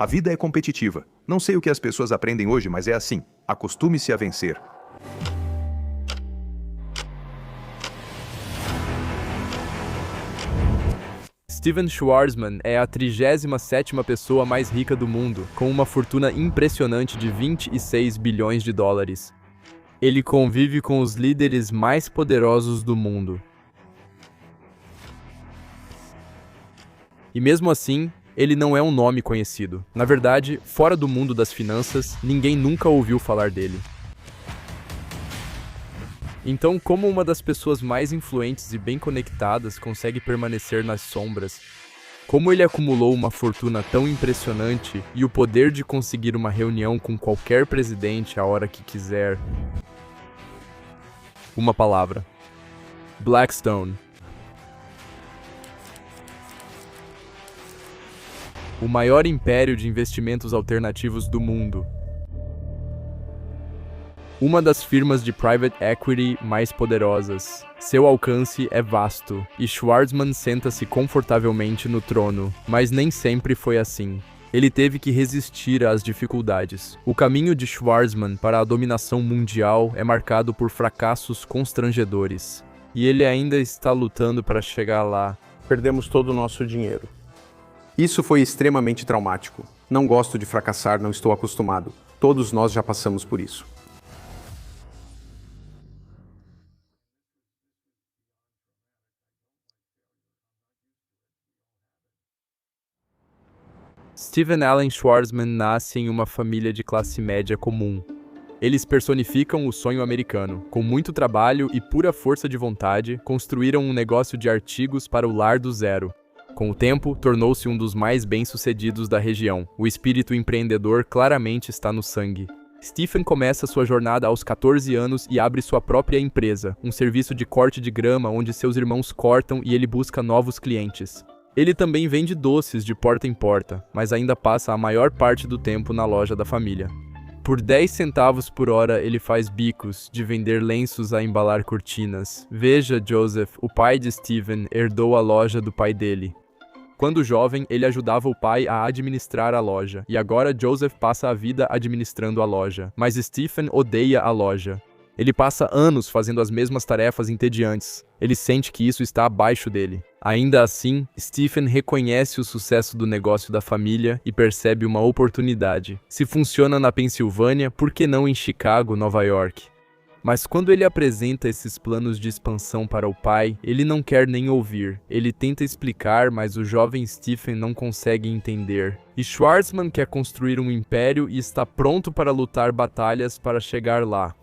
A vida é competitiva. Não sei o que as pessoas aprendem hoje, mas é assim. Acostume-se a vencer. Steven Schwarzman é a 37ª pessoa mais rica do mundo, com uma fortuna impressionante de 26 bilhões de dólares. Ele convive com os líderes mais poderosos do mundo. E mesmo assim, ele não é um nome conhecido. Na verdade, fora do mundo das finanças, ninguém nunca ouviu falar dele. Então, como uma das pessoas mais influentes e bem conectadas consegue permanecer nas sombras? Como ele acumulou uma fortuna tão impressionante e o poder de conseguir uma reunião com qualquer presidente a hora que quiser? Uma palavra: Blackstone. O maior império de investimentos alternativos do mundo. Uma das firmas de private equity mais poderosas. Seu alcance é vasto, e Schwarzman senta-se confortavelmente no trono, mas nem sempre foi assim. Ele teve que resistir às dificuldades. O caminho de Schwarzman para a dominação mundial é marcado por fracassos constrangedores. E ele ainda está lutando para chegar lá. Perdemos todo o nosso dinheiro. Isso foi extremamente traumático. Não gosto de fracassar, não estou acostumado. Todos nós já passamos por isso. Steven Allen Schwarzman nasce em uma família de classe média comum. Eles personificam o sonho americano. Com muito trabalho e pura força de vontade, construíram um negócio de artigos para o lar do zero. Com o tempo, tornou-se um dos mais bem-sucedidos da região. O espírito empreendedor claramente está no sangue. Stephen começa sua jornada aos 14 anos e abre sua própria empresa, um serviço de corte de grama onde seus irmãos cortam e ele busca novos clientes. Ele também vende doces de porta em porta, mas ainda passa a maior parte do tempo na loja da família. Por 10 centavos por hora, ele faz bicos de vender lenços a embalar cortinas. Veja, Joseph, o pai de Steven, herdou a loja do pai dele. Quando jovem, ele ajudava o pai a administrar a loja, e agora Joseph passa a vida administrando a loja. Mas Stephen odeia a loja. Ele passa anos fazendo as mesmas tarefas entediantes. Ele sente que isso está abaixo dele. Ainda assim, Stephen reconhece o sucesso do negócio da família e percebe uma oportunidade. Se funciona na Pensilvânia, por que não em Chicago, Nova York? Mas quando ele apresenta esses planos de expansão para o pai, ele não quer nem ouvir. Ele tenta explicar, mas o jovem Stephen não consegue entender. E Schwarzman quer construir um império e está pronto para lutar batalhas para chegar lá.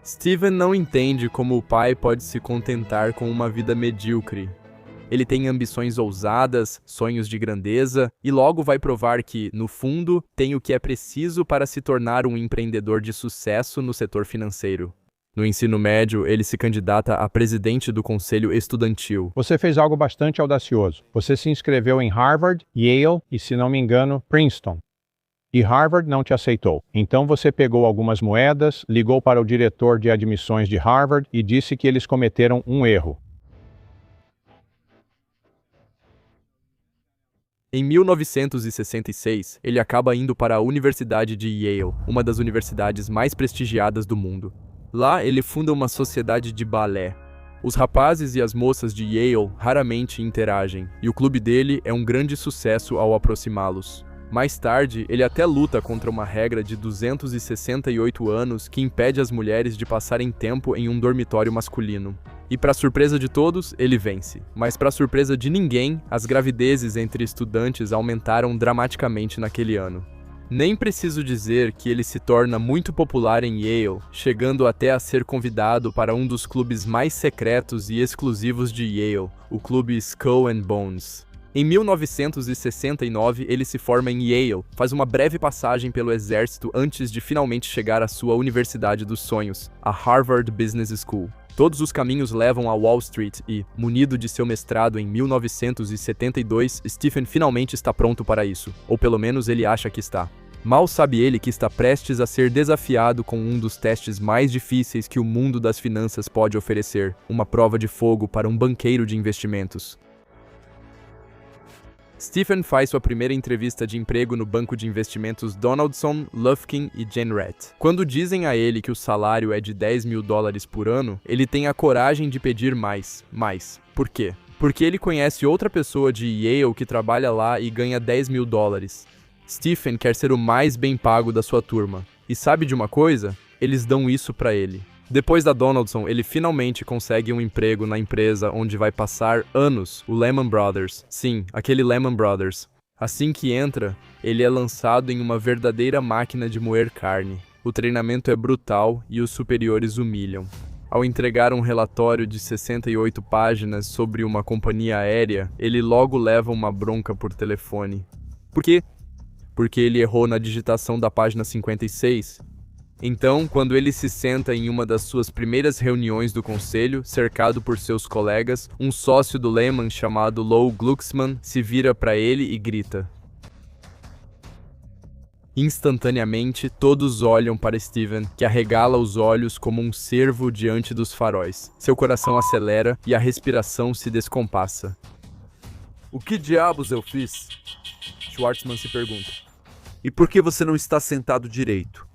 Steven não entende como o pai pode se contentar com uma vida medíocre. Ele tem ambições ousadas, sonhos de grandeza, e logo vai provar que, no fundo, tem o que é preciso para se tornar um empreendedor de sucesso no setor financeiro. No ensino médio, ele se candidata a presidente do conselho estudantil. Você fez algo bastante audacioso. Você se inscreveu em Harvard, Yale e, se não me engano, Princeton. E Harvard não te aceitou. Então você pegou algumas moedas, ligou para o diretor de admissões de Harvard e disse que eles cometeram um erro. Em 1966, ele acaba indo para a Universidade de Yale, uma das universidades mais prestigiadas do mundo. Lá, ele funda uma sociedade de balé. Os rapazes e as moças de Yale raramente interagem, e o clube dele é um grande sucesso ao aproximá-los. Mais tarde, ele até luta contra uma regra de 268 anos que impede as mulheres de passarem tempo em um dormitório masculino. E para surpresa de todos, ele vence. Mas para surpresa de ninguém, as gravidezes entre estudantes aumentaram dramaticamente naquele ano. Nem preciso dizer que ele se torna muito popular em Yale, chegando até a ser convidado para um dos clubes mais secretos e exclusivos de Yale, o clube Skull and Bones. Em 1969, ele se forma em Yale, faz uma breve passagem pelo exército antes de finalmente chegar à sua universidade dos sonhos, a Harvard Business School. Todos os caminhos levam a Wall Street e, munido de seu mestrado em 1972, Stephen finalmente está pronto para isso, ou pelo menos ele acha que está. Mal sabe ele que está prestes a ser desafiado com um dos testes mais difíceis que o mundo das finanças pode oferecer, uma prova de fogo para um banqueiro de investimentos. Stephen faz sua primeira entrevista de emprego no banco de investimentos Donaldson, Lufkin e Jenrette. Quando dizem a ele que o salário é de $10.000 por ano, ele tem a coragem de pedir mais. Por quê? Porque ele conhece outra pessoa de Yale que trabalha lá e ganha $10.000. Stephen quer ser o mais bem pago da sua turma. E sabe de uma coisa? Eles dão isso pra ele. Depois da Donaldson, ele finalmente consegue um emprego na empresa onde vai passar anos, o Lehman Brothers. Sim, aquele Lehman Brothers. Assim que entra, ele é lançado em uma verdadeira máquina de moer carne. O treinamento é brutal e os superiores humilham. Ao entregar um relatório de 68 páginas sobre uma companhia aérea, ele logo leva uma bronca por telefone. Por quê? Porque ele errou na digitação da página 56. Então, quando ele se senta em uma das suas primeiras reuniões do conselho, cercado por seus colegas, um sócio do Lehman chamado Lou Glucksmann se vira para ele e grita. Instantaneamente, todos olham para Stephen, que arregala os olhos como um cervo diante dos faróis. Seu coração acelera e a respiração se descompassa. O que diabos eu fiz? Schwartzman se pergunta. E por que você não está sentado direito?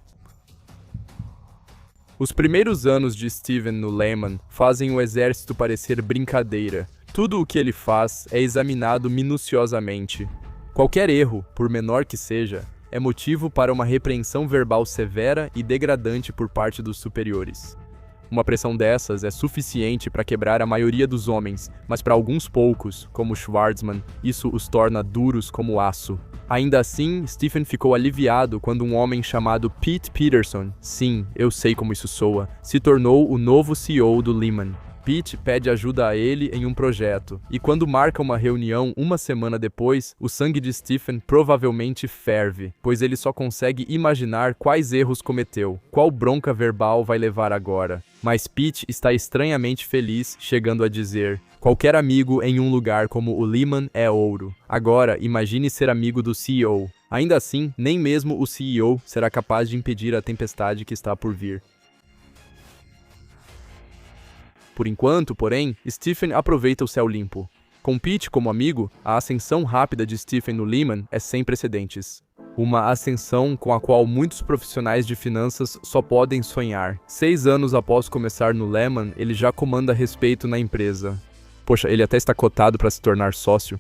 Os primeiros anos de Stephen no Lehman fazem o exército parecer brincadeira. Tudo o que ele faz é examinado minuciosamente. Qualquer erro, por menor que seja, é motivo para uma repreensão verbal severa e degradante por parte dos superiores. Uma pressão dessas é suficiente para quebrar a maioria dos homens, mas para alguns poucos, como Schwartzman, isso os torna duros como aço. Ainda assim, Stephen ficou aliviado quando um homem chamado Pete Peterson, sim, eu sei como isso soa, se tornou o novo CEO do Lehman. Pete pede ajuda a ele em um projeto, e quando marca uma reunião uma semana depois, o sangue de Stephen provavelmente ferve, pois ele só consegue imaginar quais erros cometeu, qual bronca verbal vai levar agora. Mas Pete está estranhamente feliz, chegando a dizer: qualquer amigo em um lugar como o Lehman é ouro. Agora, imagine ser amigo do CEO. Ainda assim, nem mesmo o CEO será capaz de impedir a tempestade que está por vir. Por enquanto, porém, Stephen aproveita o céu limpo. Com Pete como amigo, a ascensão rápida de Stephen no Lehman é sem precedentes. Uma ascensão com a qual muitos profissionais de finanças só podem sonhar. 6 anos após começar no Lehman, ele já comanda respeito na empresa. Poxa, ele até está cotado para se tornar sócio.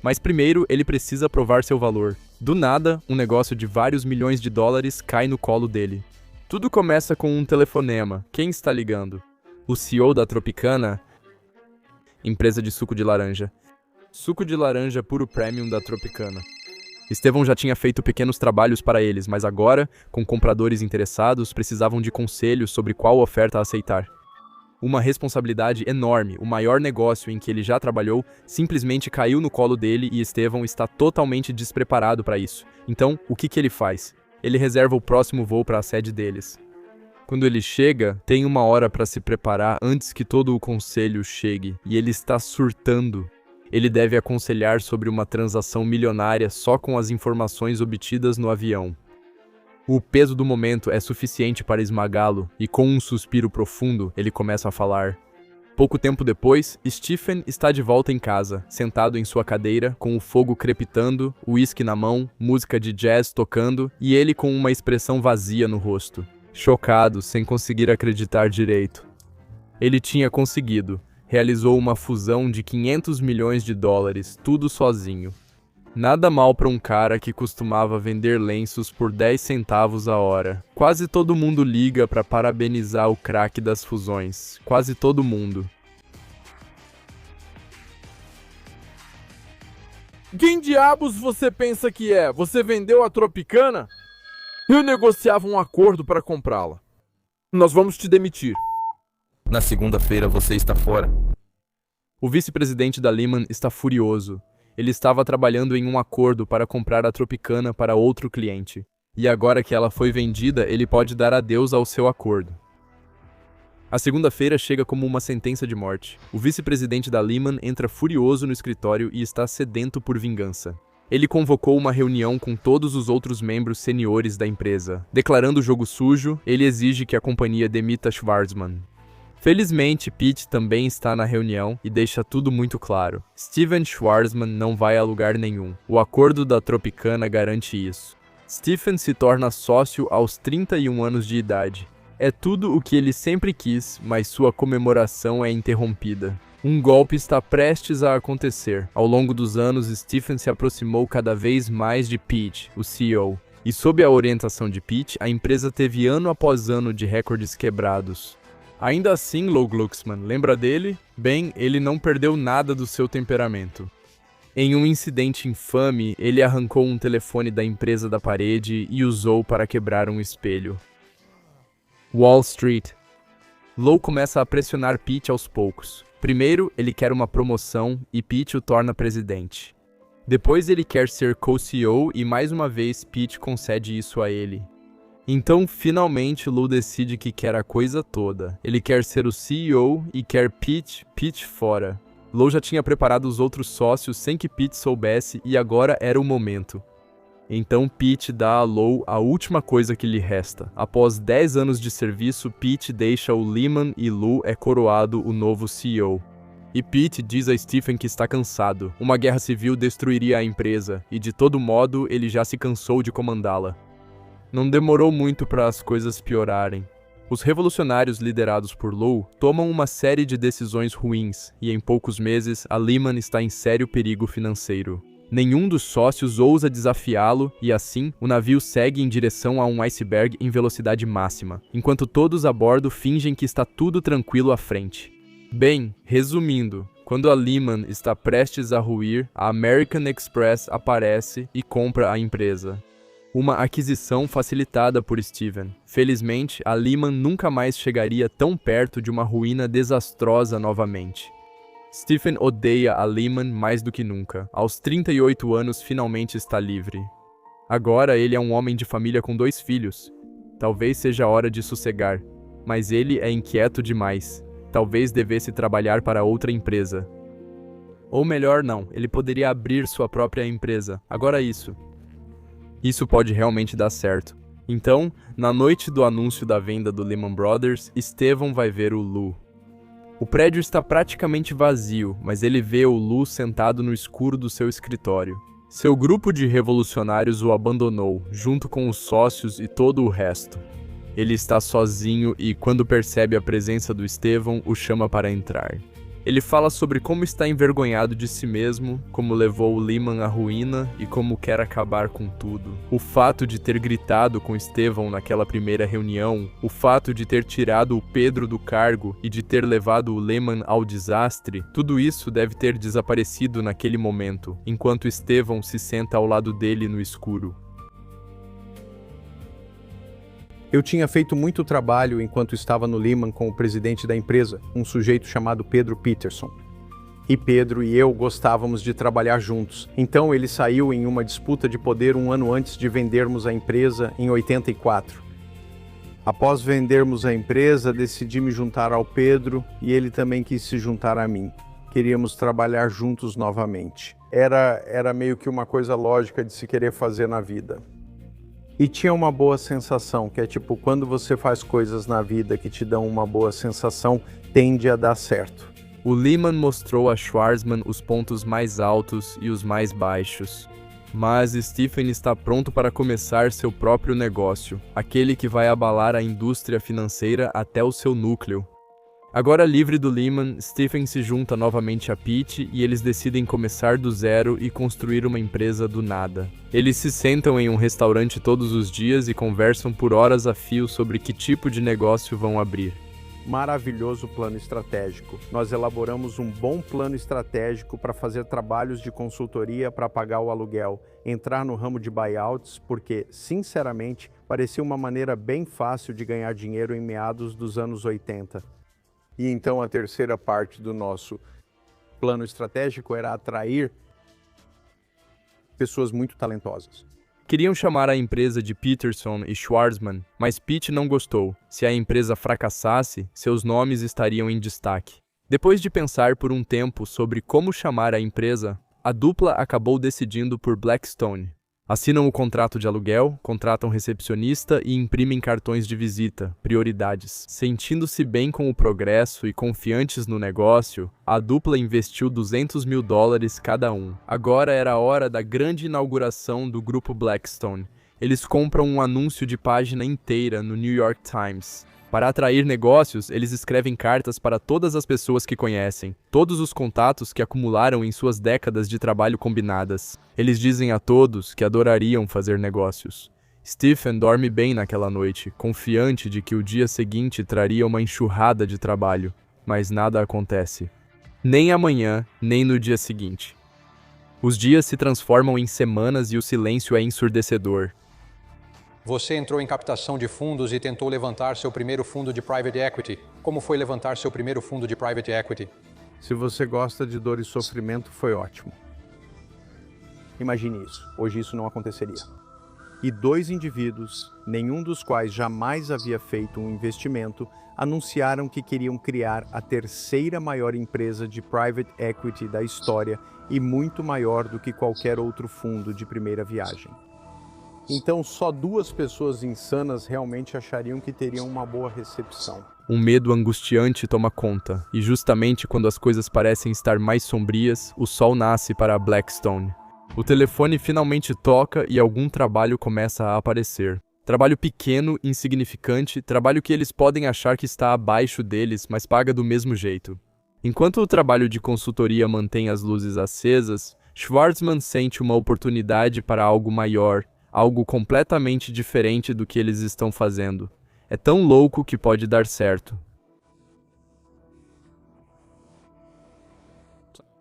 Mas primeiro, ele precisa provar seu valor. Do nada, um negócio de vários milhões de dólares cai no colo dele. Tudo começa com um telefonema. Quem está ligando? O CEO da Tropicana, empresa de suco de laranja. Suco de laranja puro premium da Tropicana. Estevão já tinha feito pequenos trabalhos para eles, mas agora, com compradores interessados, precisavam de conselhos sobre qual oferta aceitar. Uma responsabilidade enorme, o maior negócio em que ele já trabalhou, simplesmente caiu no colo dele e Estevão está totalmente despreparado para isso. Então, o que ele faz? Ele reserva o próximo voo para a sede deles. Quando ele chega, tem 1 hora para se preparar antes que todo o conselho chegue, e ele está surtando. Ele deve aconselhar sobre uma transação milionária só com as informações obtidas no avião. O peso do momento é suficiente para esmagá-lo, e com um suspiro profundo, ele começa a falar. Pouco tempo depois, Stephen está de volta em casa, sentado em sua cadeira, com o fogo crepitando, uísque na mão, música de jazz tocando, e ele com uma expressão vazia no rosto. Chocado, sem conseguir acreditar direito. Ele tinha conseguido. Realizou uma fusão de 500 milhões de dólares, tudo sozinho. Nada mal para um cara que costumava vender lenços por 10 centavos a hora. Quase todo mundo liga para parabenizar o craque das fusões. Quase todo mundo. Quem diabos você pensa que é? Você vendeu a Tropicana? Eu negociava um acordo para comprá-la. Nós vamos te demitir. Na segunda-feira você está fora. O vice-presidente da Lehman está furioso. Ele estava trabalhando em um acordo para comprar a Tropicana para outro cliente. E agora que ela foi vendida, ele pode dar adeus ao seu acordo. A segunda-feira chega como uma sentença de morte. O vice-presidente da Lehman entra furioso no escritório e está sedento por vingança. Ele convocou uma reunião com todos os outros membros seniores da empresa. Declarando o jogo sujo, ele exige que a companhia demita Schwartzman. Felizmente, Pete também está na reunião e deixa tudo muito claro. Steven Schwarzman não vai a lugar nenhum. O acordo da Tropicana garante isso. Stephen se torna sócio aos 31 anos de idade. É tudo o que ele sempre quis, mas sua comemoração é interrompida. Um golpe está prestes a acontecer. Ao longo dos anos, Stephen se aproximou cada vez mais de Pete, o CEO. E sob a orientação de Pete, a empresa teve ano após ano de recordes quebrados. Ainda assim, Lou Glucksmann, lembra dele? Bem, ele não perdeu nada do seu temperamento. Em um incidente infame, ele arrancou um telefone da empresa da parede e usou para quebrar um espelho. Wall Street. Lou começa a pressionar Pete aos poucos. Primeiro, ele quer uma promoção e Pete o torna presidente. Depois ele quer ser co-CEO e mais uma vez Pete concede isso a ele. Então, finalmente, Lou decide que quer a coisa toda. Ele quer ser o CEO e quer Pete fora. Lou já tinha preparado os outros sócios sem que Pete soubesse e agora era o momento. Então Pete dá a Lou a última coisa que lhe resta. Após 10 anos de serviço, Pete deixa o Lehman e Lou é coroado o novo CEO. E Pete diz a Stephen que está cansado. Uma guerra civil destruiria a empresa e, de todo modo, ele já se cansou de comandá-la. Não demorou muito para as coisas piorarem. Os revolucionários liderados por Lou tomam uma série de decisões ruins e em poucos meses a Lehman está em sério perigo financeiro. Nenhum dos sócios ousa desafiá-lo e assim o navio segue em direção a um iceberg em velocidade máxima, enquanto todos a bordo fingem que está tudo tranquilo à frente. Bem, resumindo, quando a Lehman está prestes a ruir, a American Express aparece e compra a empresa. Uma aquisição facilitada por Steven. Felizmente, a Lehman nunca mais chegaria tão perto de uma ruína desastrosa novamente. Stephen odeia a Lehman mais do que nunca. Aos 38 anos, finalmente está livre. Agora ele é um homem de família com 2 filhos. Talvez seja hora de sossegar, mas ele é inquieto demais. Talvez devesse trabalhar para outra empresa. Ou melhor, não, ele poderia abrir sua própria empresa. Agora Isso pode realmente dar certo. Então, na noite do anúncio da venda do Lehman Brothers, Stephen vai ver o Lou. O prédio está praticamente vazio, mas ele vê o Lou sentado no escuro do seu escritório. Seu grupo de revolucionários o abandonou, junto com os sócios e todo o resto. Ele está sozinho e, quando percebe a presença do Stephen, o chama para entrar. Ele fala sobre como está envergonhado de si mesmo, como levou o Lehman à ruína e como quer acabar com tudo. O fato de ter gritado com Stephen naquela primeira reunião, o fato de ter tirado o Pedro do cargo e de ter levado o Lehman ao desastre, tudo isso deve ter desaparecido naquele momento, enquanto Stephen se senta ao lado dele no escuro. Eu tinha feito muito trabalho enquanto estava no Lehman com o presidente da empresa, um sujeito chamado Pedro Peterson. E Pedro e eu gostávamos de trabalhar juntos. Então ele saiu em uma disputa de poder um ano antes de vendermos a empresa, em 84. Após vendermos a empresa, decidi me juntar ao Pedro e ele também quis se juntar a mim. Queríamos trabalhar juntos novamente. Era meio que uma coisa lógica de se querer fazer na vida. E tinha uma boa sensação, que é tipo, quando você faz coisas na vida que te dão uma boa sensação, tende a dar certo. O Lehman mostrou a Schwarzman os pontos mais altos e os mais baixos. Mas Stephen está pronto para começar seu próprio negócio, aquele que vai abalar a indústria financeira até o seu núcleo. Agora livre do Lehman, Stephen se junta novamente a Pete e eles decidem começar do zero e construir uma empresa do nada. Eles se sentam em um restaurante todos os dias e conversam por horas a fio sobre que tipo de negócio vão abrir. Maravilhoso plano estratégico. Nós elaboramos um bom plano estratégico para fazer trabalhos de consultoria para pagar o aluguel, entrar no ramo de buyouts, porque, sinceramente, parecia uma maneira bem fácil de ganhar dinheiro em meados dos anos 80. E então a terceira parte do nosso plano estratégico era atrair pessoas muito talentosas. Queriam chamar a empresa de Peterson e Schwarzman, mas Pete não gostou. Se a empresa fracassasse, seus nomes estariam em destaque. Depois de pensar por um tempo sobre como chamar a empresa, a dupla acabou decidindo por Blackstone. Assinam o contrato de aluguel, contratam recepcionista e imprimem cartões de visita, prioridades. Sentindo-se bem com o progresso e confiantes no negócio, a dupla investiu $200 mil cada um. Agora era a hora da grande inauguração do grupo Blackstone. Eles compram um anúncio de página inteira no New York Times. Para atrair negócios, eles escrevem cartas para todas as pessoas que conhecem, todos os contatos que acumularam em suas décadas de trabalho combinadas. Eles dizem a todos que adorariam fazer negócios. Stephen dorme bem naquela noite, confiante de que o dia seguinte traria uma enxurrada de trabalho, mas nada acontece. Nem amanhã, nem no dia seguinte. Os dias se transformam em semanas e o silêncio é ensurdecedor. Você entrou em captação de fundos e tentou levantar seu primeiro fundo de private equity. Como foi levantar seu primeiro fundo de private equity? Se você gosta de dor e sofrimento, foi ótimo. Imagine isso. Hoje isso não aconteceria. E 2 indivíduos, nenhum dos quais jamais havia feito um investimento, anunciaram que queriam criar a 3ª maior empresa de private equity da história e muito maior do que qualquer outro fundo de primeira viagem. Então, só 2 pessoas insanas realmente achariam que teriam uma boa recepção. Um medo angustiante toma conta, e justamente quando as coisas parecem estar mais sombrias, o sol nasce para a Blackstone. O telefone finalmente toca e algum trabalho começa a aparecer. Trabalho pequeno, insignificante, trabalho que eles podem achar que está abaixo deles, mas paga do mesmo jeito. Enquanto o trabalho de consultoria mantém as luzes acesas, Schwarzman sente uma oportunidade para algo maior, algo completamente diferente do que eles estão fazendo. É tão louco que pode dar certo.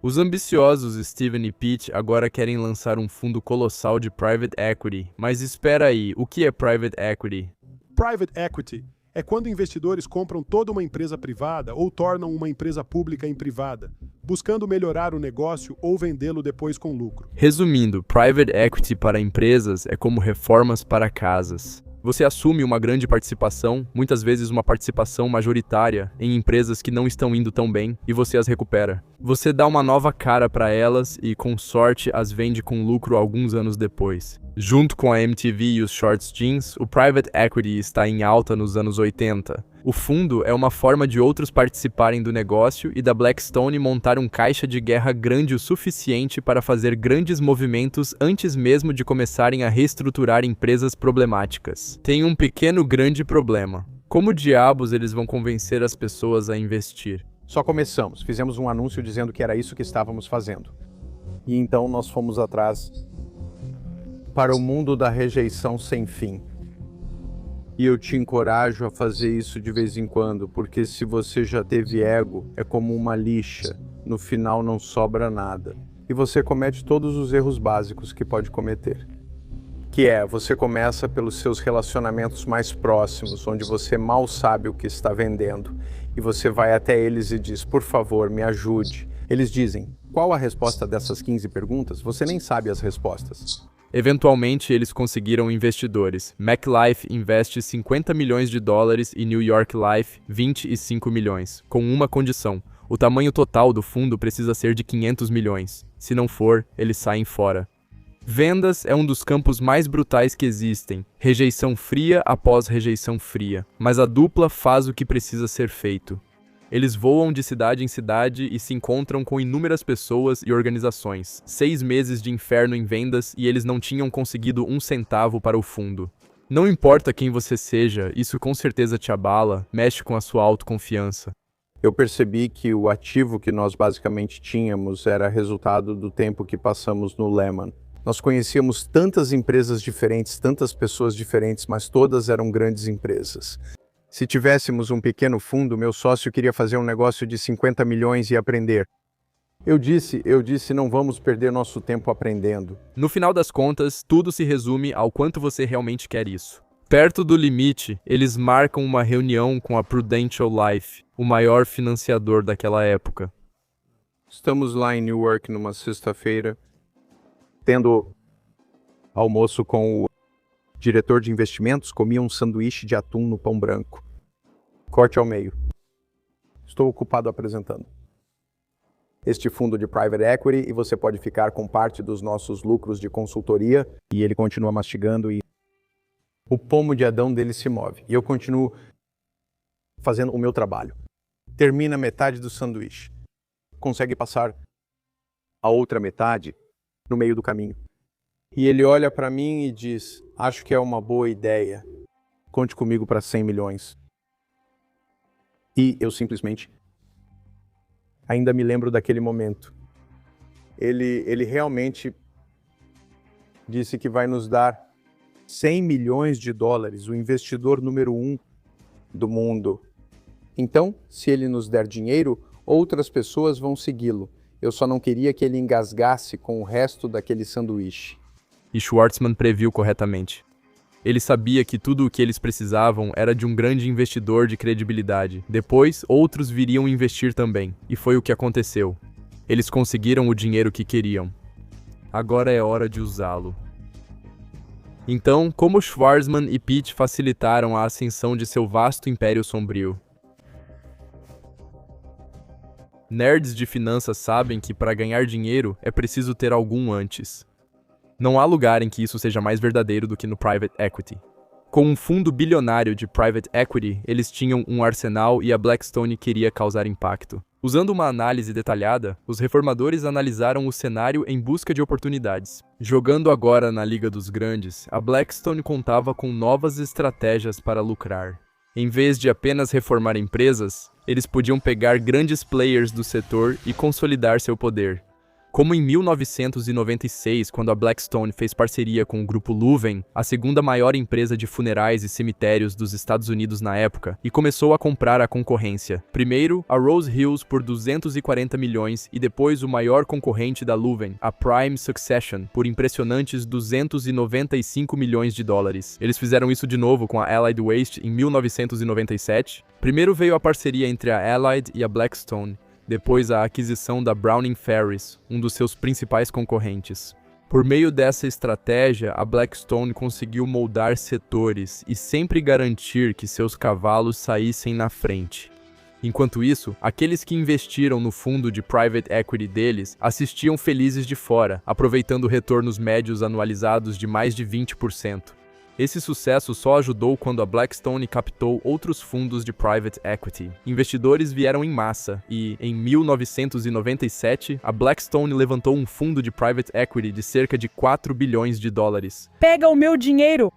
Os ambiciosos Steven e Pete agora querem lançar um fundo colossal de private equity. Mas espera aí, o que é private equity? Private equity é quando investidores compram toda uma empresa privada ou tornam uma empresa pública em privada, buscando melhorar o negócio ou vendê-lo depois com lucro. Resumindo, private equity para empresas é como reformas para casas. Você assume uma grande participação, muitas vezes uma participação majoritária, em empresas que não estão indo tão bem, e você as recupera. Você dá uma nova cara para elas e, com sorte, as vende com lucro alguns anos depois. Junto com a MTV e os Shorts Jeans, o private equity está em alta nos anos 80. O fundo é uma forma de outros participarem do negócio e da Blackstone montar um caixa de guerra grande o suficiente para fazer grandes movimentos antes mesmo de começarem a reestruturar empresas problemáticas. Tem um pequeno grande problema. Como diabos eles vão convencer as pessoas a investir? Só começamos, fizemos um anúncio dizendo que era isso que estávamos fazendo. E então nós fomos atrás para o mundo da rejeição sem fim. E eu te encorajo a fazer isso de vez em quando, porque se você já teve ego, é como uma lixa, no final não sobra nada. E você comete todos os erros básicos que pode cometer. Que é, você começa pelos seus relacionamentos mais próximos, onde você mal sabe o que está vendendo. E você vai até eles e diz, por favor, me ajude. Eles dizem, qual a resposta dessas 15 perguntas? Você nem sabe as respostas. Eventualmente, eles conseguiram investidores. MacLife investe $50 milhões e New York Life 25 milhões, com uma condição. O tamanho total do fundo precisa ser de 500 milhões. Se não for, eles saem fora. Vendas é um dos campos mais brutais que existem. Rejeição fria após rejeição fria. Mas a dupla faz o que precisa ser feito. Eles voam de cidade em cidade e se encontram com inúmeras pessoas e organizações. 6 meses de inferno em vendas e eles não tinham conseguido um centavo para o fundo. Não importa quem você seja, isso com certeza te abala, mexe com a sua autoconfiança. Eu percebi que o ativo que nós basicamente tínhamos era resultado do tempo que passamos no Lehman. Nós conhecíamos tantas empresas diferentes, tantas pessoas diferentes, mas todas eram grandes empresas. Se tivéssemos um pequeno fundo, meu sócio queria fazer um negócio de 50 milhões e aprender. Eu disse, não vamos perder nosso tempo aprendendo. No final das contas, tudo se resume ao quanto você realmente quer isso. Perto do limite, eles marcam uma reunião com a Prudential Life, o maior financiador daquela época. Estamos lá em Newark numa sexta-feira, tendo almoço com o diretor de investimentos, comia um sanduíche de atum no pão branco. Corte ao meio. Estou ocupado apresentando. este fundo de private equity e você pode ficar com parte dos nossos lucros de consultoria. E ele continua mastigando e o pomo de Adão dele se move. E eu continuo fazendo o meu trabalho. Termina metade do sanduíche. Consegue passar a outra metade no meio do caminho. E ele olha para mim e diz: acho que é uma boa ideia. Conte comigo para 100 milhões. E eu simplesmente ainda me lembro daquele momento. Ele realmente disse que vai nos dar 100 milhões de dólares, o investidor número 1 do mundo. Então, se ele nos der dinheiro, outras pessoas vão segui-lo. Eu só não queria que ele engasgasse com o resto daquele sanduíche. E Schwartzman previu corretamente. Ele sabia que tudo o que eles precisavam era de um grande investidor de credibilidade. Depois, outros viriam investir também. E foi o que aconteceu. Eles conseguiram o dinheiro que queriam. Agora é hora de usá-lo. Então, como Schwarzman e Pitt facilitaram a ascensão de seu vasto império sombrio? Nerds de finanças sabem que para ganhar dinheiro é preciso ter algum antes. Não há lugar em que isso seja mais verdadeiro do que no private equity. Com um fundo bilionário de private equity, eles tinham um arsenal e a Blackstone queria causar impacto. Usando uma análise detalhada, os reformadores analisaram o cenário em busca de oportunidades. Jogando agora na Liga dos Grandes, a Blackstone contava com novas estratégias para lucrar. Em vez de apenas reformar empresas, eles podiam pegar grandes players do setor e consolidar seu poder. Como em 1996, quando a Blackstone fez parceria com o grupo Luven, a segunda maior empresa de funerais e cemitérios dos Estados Unidos na época, e começou a comprar a concorrência. Primeiro, a Rose Hills por 240 milhões e depois o maior concorrente da Luven, a Prime Succession, por impressionantes 295 milhões de dólares. Eles fizeram isso de novo com a Allied Waste em 1997. Primeiro veio a parceria entre a Allied e a Blackstone, depois a aquisição da Browning Ferries, um dos seus principais concorrentes. Por meio dessa estratégia, a Blackstone conseguiu moldar setores e sempre garantir que seus cavalos saíssem na frente. Enquanto isso, aqueles que investiram no fundo de private equity deles assistiam felizes de fora, aproveitando retornos médios anualizados de mais de 20%. Esse sucesso só ajudou quando a Blackstone captou outros fundos de private equity. Investidores vieram em massa e, em 1997, a Blackstone levantou um fundo de private equity de cerca de 4 bilhões de dólares. Pega o meu dinheiro!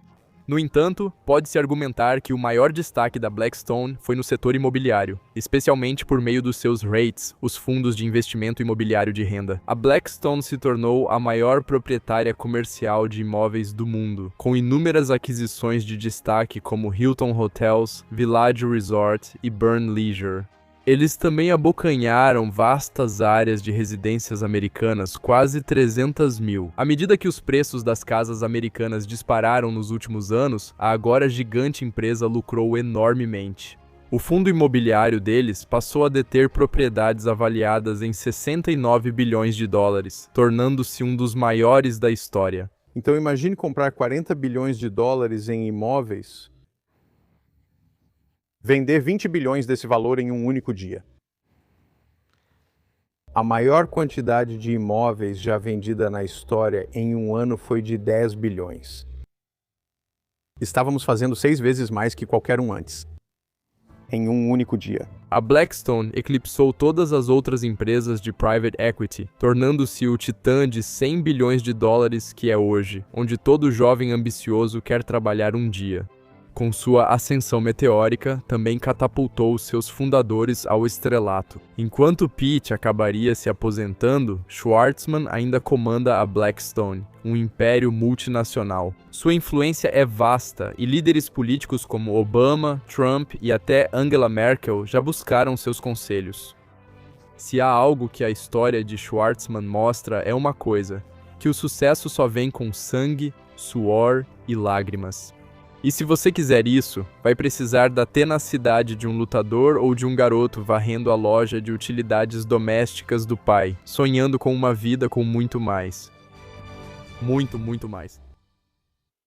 No entanto, pode-se argumentar que o maior destaque da Blackstone foi no setor imobiliário, especialmente por meio dos seus REITs, os fundos de investimento imobiliário de renda. A Blackstone se tornou a maior proprietária comercial de imóveis do mundo, com inúmeras aquisições de destaque como Hilton Hotels, Village Resort e Burn Leisure. Eles também abocanharam vastas áreas de residências americanas, quase 300 mil. À medida que os preços das casas americanas dispararam nos últimos anos, a agora gigante empresa lucrou enormemente. O fundo imobiliário deles passou a deter propriedades avaliadas em 69 bilhões de dólares, tornando-se um dos maiores da história. Então imagine comprar 40 bilhões de dólares em imóveis, vender 20 bilhões desse valor em um único dia. A maior quantidade de imóveis já vendida na história em um ano foi de 10 bilhões. Estávamos fazendo 6 vezes mais que qualquer um antes, em um único dia. A Blackstone eclipsou todas as outras empresas de private equity, tornando-se o titã de 100 bilhões de dólares que é hoje, onde todo jovem ambicioso quer trabalhar um dia. Com sua ascensão meteórica, também catapultou seus fundadores ao estrelato. Enquanto Pitt acabaria se aposentando, Schwarzman ainda comanda a Blackstone, um império multinacional. Sua influência é vasta e líderes políticos como Obama, Trump e até Angela Merkel já buscaram seus conselhos. Se há algo que a história de Schwarzman mostra é uma coisa, que o sucesso só vem com sangue, suor e lágrimas. E se você quiser isso, vai precisar da tenacidade de um lutador ou de um garoto varrendo a loja de utilidades domésticas do pai, sonhando com uma vida com muito mais. Muito mais.